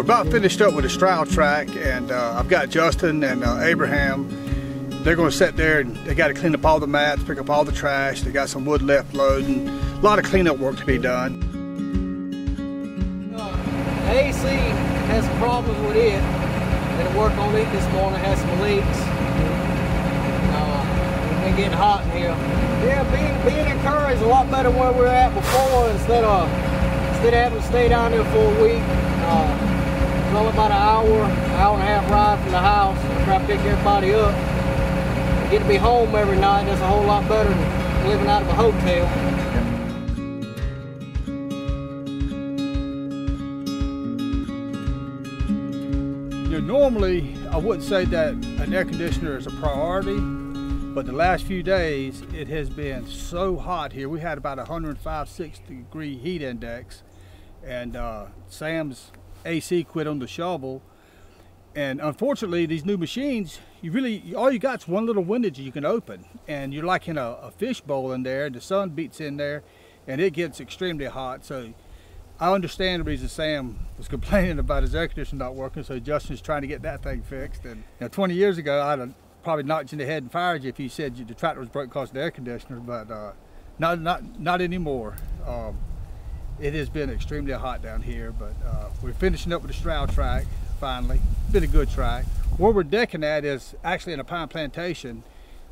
We're about finished up with the straddle track, and I've got Justin and Abraham. They're going to sit there and they got to clean up all the mats, pick up all the trash. They got some wood left loading. A lot of cleanup work to be done. The AC has some problems with it. Had to work on it this morning, had some leaks. It's been getting hot in here. Yeah, being encouraged is a lot better than where we were at before. Instead of having to stay down there for a week. It's only about an hour and a half ride from the house. I try to pick everybody up. Get to be home every night. That's a whole lot better than living out of a hotel. You know, normally I wouldn't say that an air conditioner is a priority, but the last few days it has been so hot here. We had about 105-6 degree heat index, and Sam's AC quit on the shovel. And unfortunately, these new machines, all you got is one little window you can open, and you're like in a fish bowl in there, and the sun beats in there, and it gets extremely hot. So I understand the reason Sam was complaining about his air conditioner not working, so Justin's trying to get that thing fixed. And 20 years ago, I'd have probably knocked you in the head and fired you if you said the tractor was broke because of the air conditioner, but not anymore. It has been extremely hot down here, but we're finishing up with the straddle track finally. It's been a good track. Where we're decking at is actually in a pine plantation,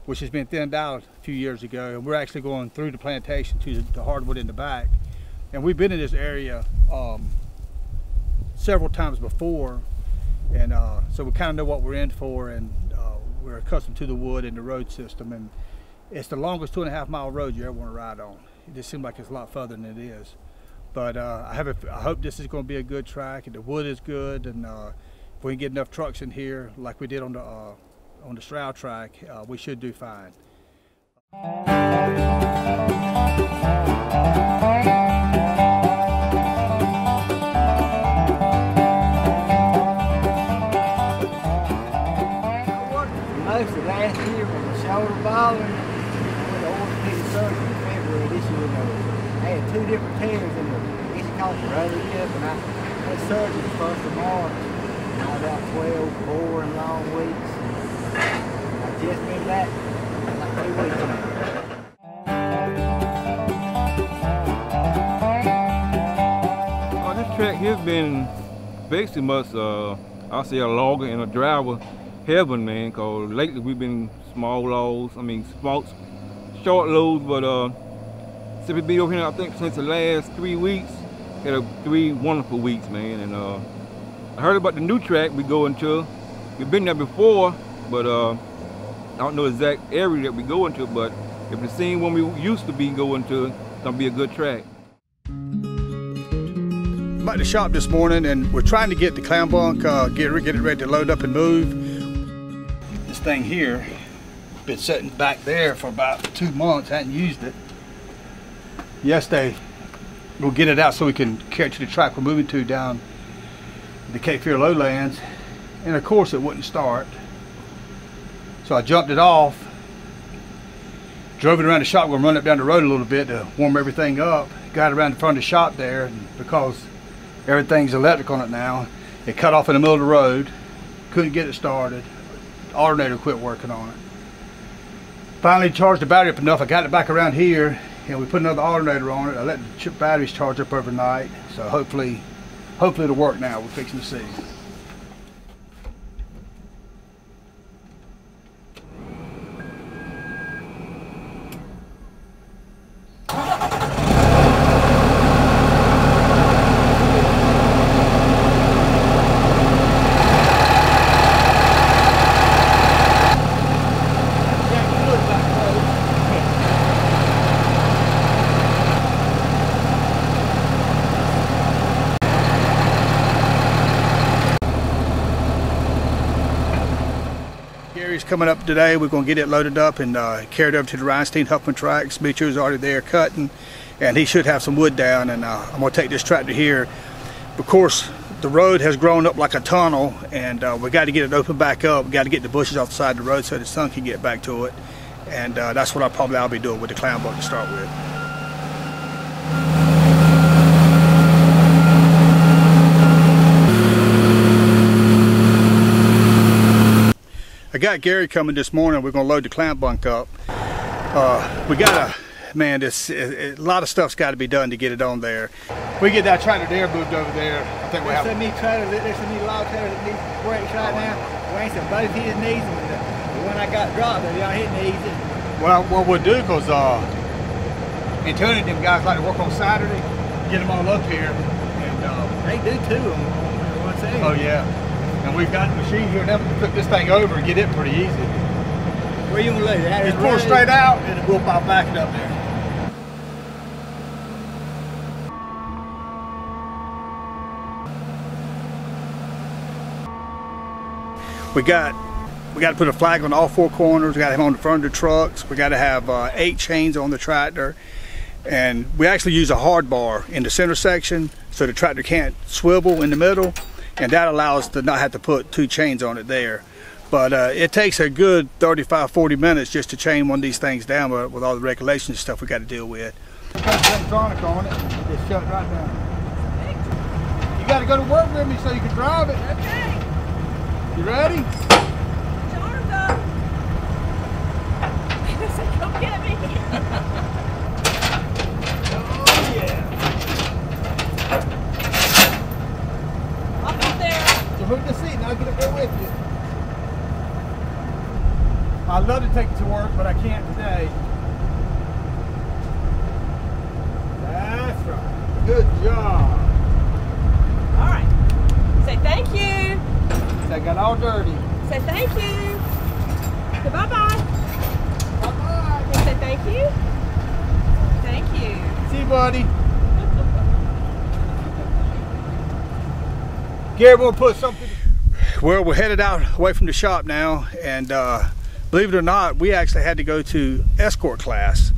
which has been thinned out a few years ago, and we're actually going through the plantation to the hardwood in the back. And we've been in this area several times before, and so we kind of know what we're in for, and we're accustomed to the wood and the road system, and it's the longest 2.5 mile road you ever want to ride on. It just seems like it's a lot further than it is. But I hope this is going to be a good track, and the wood is good, and if we can get enough trucks in here like we did on the straddle track, we should do fine. Most of last year with the shoulder bothering, with the orthopedic surgery in February this year, I had 2 different tears in the rotary hip, and I had surgery the 1st of March. I had about 12 boring long weeks. I've just been back like 2 weeks now. This track here has been basically much, I'll say, a logger and a driver heaven, man, because lately we've been small loads, short loads, but since we've been over here, I think since the last 3 weeks, had 3 wonderful weeks, man. And I heard about the new track we go into. We've been there before, but I don't know the exact area that we go into, but if the same one we used to be going to, it's gonna be a good track. I'm at the shop this morning, and we're trying to get the clown bunk, get it ready to load up and move. This thing here, been sitting back there for about 2 months, hadn't used it. Yesterday, we'll get it out so we can carry it to the track we're moving to down the Cape Fear lowlands, and of course it wouldn't start. So I jumped it off, drove it around the shop. We're gonna run it down the road a little bit to warm everything up. Got it around the front of the shop there, and because everything's electric on it now, it cut off in the middle of the road. Couldn't get it started. The alternator quit working on it. Finally charged the battery up enough. I got it back around here, and we put another alternator on it. I let the batteries charge up overnight, so hopefully it'll work now. We're fixing to see. Coming up today, we're going to get it loaded up and carried over to the Reinstein-Huffman track. Smeecher's already there cutting, and he should have some wood down, and I'm going to take this tractor here. Of course, the road has grown up like a tunnel, and we got to get it open back up. We got to get the bushes off the side of the road so the sun can get back to it, and that's what I'll be doing with the clown bunk to start with. I got Gary coming this morning. We're gonna load the clamp bunk up. We gotta, man, a lot of stuff's got to be done to get it on there. We get that tractor there moved over there. I think we have. There's some new log trailer that needs brakes right now. Wayne said both his knees, and the one I got dropped, they on his knees. Well, what we'll do, cause Antonio and them guys like to work on Saturday, get them all up here, and they do too on one side. Oh yeah, and we've got a machine here now to flip this thing over and get it pretty easy. Where you gonna lay that? Just pull it straight out, and we'll pop back it up there. We got to put a flag on all four corners. We got to have them on the front of the trucks. We got to have 8 chains on the tractor, and we actually use a hard bar in the center section so the tractor can't swivel in the middle, and that allows us to not have to put 2 chains on it there. But it takes a good 35-40 minutes just to chain one of these things down with all the regulations and stuff we got to deal with. Put electronic on it, just shut it right down. You got to go to work with me so you can drive it. Okay. You ready? Charms up. Come get me. Oh yeah. Up there. So hook the seat and I'll get up there with you. I'd love to take it to work, but I can't today. That's right. Good job. All right. Say thank you. That got all dirty. Say thank you. Say bye-bye. Bye-bye. Say thank you. Thank you. See you, buddy. Gary, we'll put something. Well, we're headed out away from the shop now, and believe it or not, we actually had to go to escort class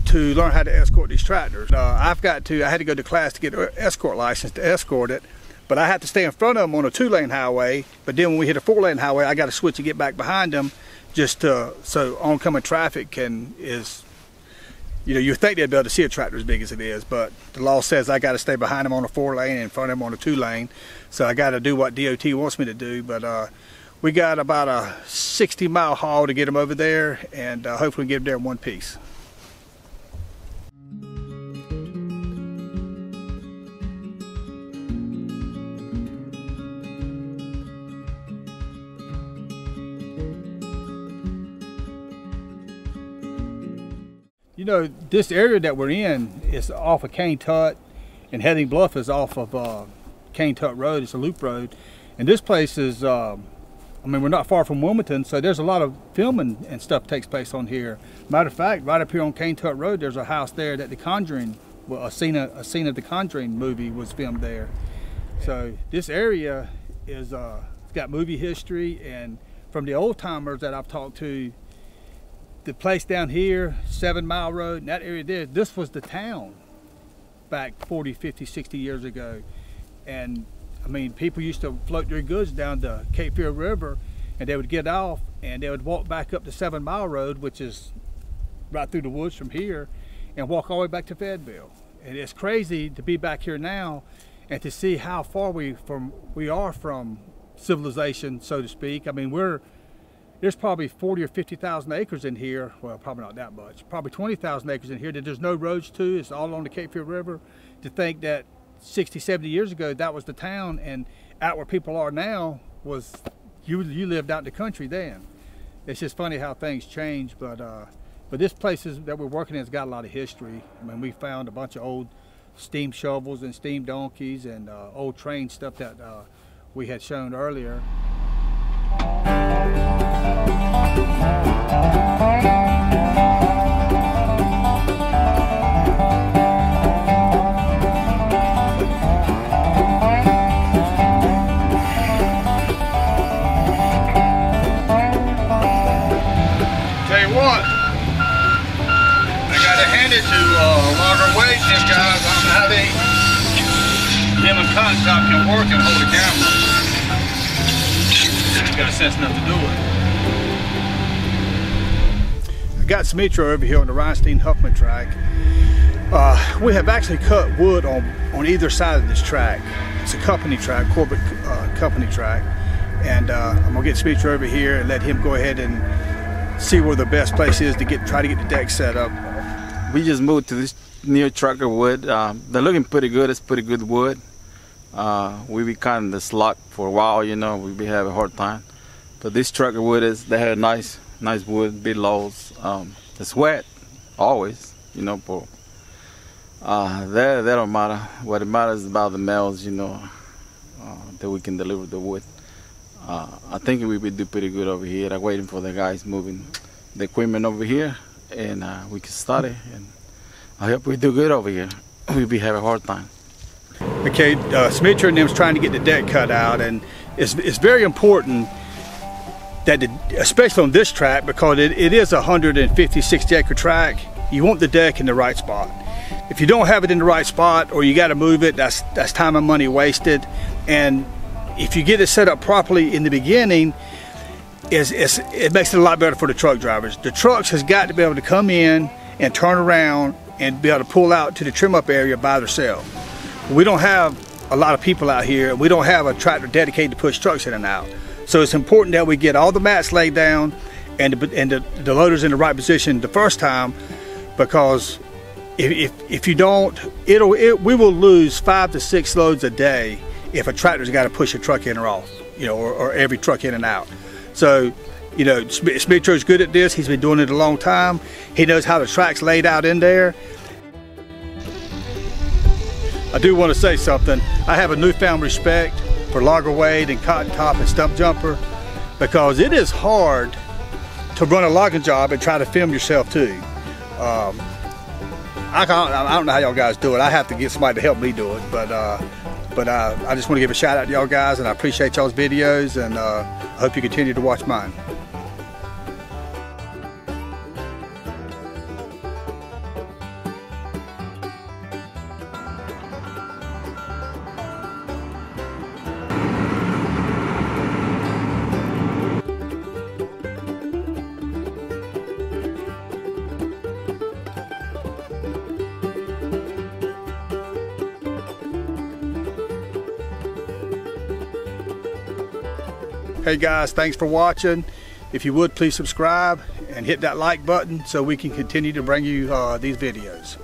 to learn how to escort these tractors. I had to go to class to get an escort license to escort it. But I have to stay in front of them on a 2-lane highway. But then when we hit a 4-lane highway, I got to switch and get back behind them, just so oncoming traffic is, you think they'd be able to see a tractor as big as it is, but the law says I got to stay behind them on a 4-lane and in front of them on a 2-lane. So I got to do what DOT wants me to do. But we got about a 60-mile haul to get them over there, and hopefully get them there in one piece. You know, this area that we're in is off of Cane Tut, and Heading Bluff is off of Cane Tut Road. It's a loop road. And this place is, I mean, we're not far from Wilmington, so there's a lot of filming and stuff takes place on here. Matter of fact, right up here on Cane Tut Road, there's a house there that The Conjuring, well, a scene of The Conjuring movie was filmed there. So this area is, it's got movie history, and from the old timers that I've talked to, the place down here, 7 Mile Road, and that area there, this was the town back 40, 50, 60 years ago. And I mean, people used to float their goods down the Cape Fear River, and they would get off and they would walk back up the 7 Mile Road, which is right through the woods from here, and walk all the way back to Fayetteville. And it's crazy to be back here now and to see how far we are from civilization, so to speak. I mean, there's probably 40 or 50,000 acres in here. Well, probably not that much. Probably 20,000 acres in here that there's no roads to. It's all on the Cape Fear River. To think that 60, 70 years ago, that was the town, and out where people are now was, you lived out in the country then. It's just funny how things change, but this place that we're working in has got a lot of history. I mean, we found a bunch of old steam shovels and steam donkeys and old train stuff that we had shown earlier. Tell you what, I gotta hand it to Longer Wade and them guys. I don't know how him and Cotton Top can work and hold a camera. Got a sense enough to do it. I got Smitro over here on the Reinstein-Huffman track. We have actually cut wood on either side of this track. It's a company track, corporate company track. and I'm gonna get Smitcher over here and let him go ahead and see where the best place is to try to get the deck set up. We just moved to this near Trucker Wood. They're looking pretty good. It's pretty good wood. We be kind of the slot for a while, you know. We be having a hard time, but this Trucker Wood they have nice wood, big lows. It's wet always, you know, but that don't matter. What it matters is about the males, you know, that we can deliver the wood. I think we will do pretty good over here. I'm waiting for the guys moving the equipment over here, and we can start it. And I hope we do good over here. We'll be having a hard time. Okay, Smitcher and them's trying to get the deck cut out, and it's very important that, especially on this track, because it is a 150-60 acre track, you want the deck in the right spot. If you don't have it in the right spot, or you got to move it, that's time and money wasted. And if you get it set up properly in the beginning, it makes it a lot better for the truck drivers. The trucks has got to be able to come in and turn around and be able to pull out to the trim up area by themselves. We don't have a lot of people out here. We don't have a tractor dedicated to push trucks in and out. So it's important that we get all the mats laid down and the loaders in the right position the first time, because if you don't, we will lose 5 to 6 loads a day if a tractor's got to push a truck in or off, you know, or every truck in and out. So, you know, Smitcher's good at this. He's been doing it a long time. He knows how the track's laid out in there. I do want to say something. I have a newfound respect for logger wade and cotton top and stump jumper, because it is hard to run a logging job and try to film yourself too. I don't know how y'all guys do it. I have to get somebody to help me do it, but I just want to give a shout out to y'all guys, and I appreciate y'all's videos, and I hope you continue to watch mine. Hey guys, thanks for watching. If you would, please subscribe and hit that like button so we can continue to bring you these videos.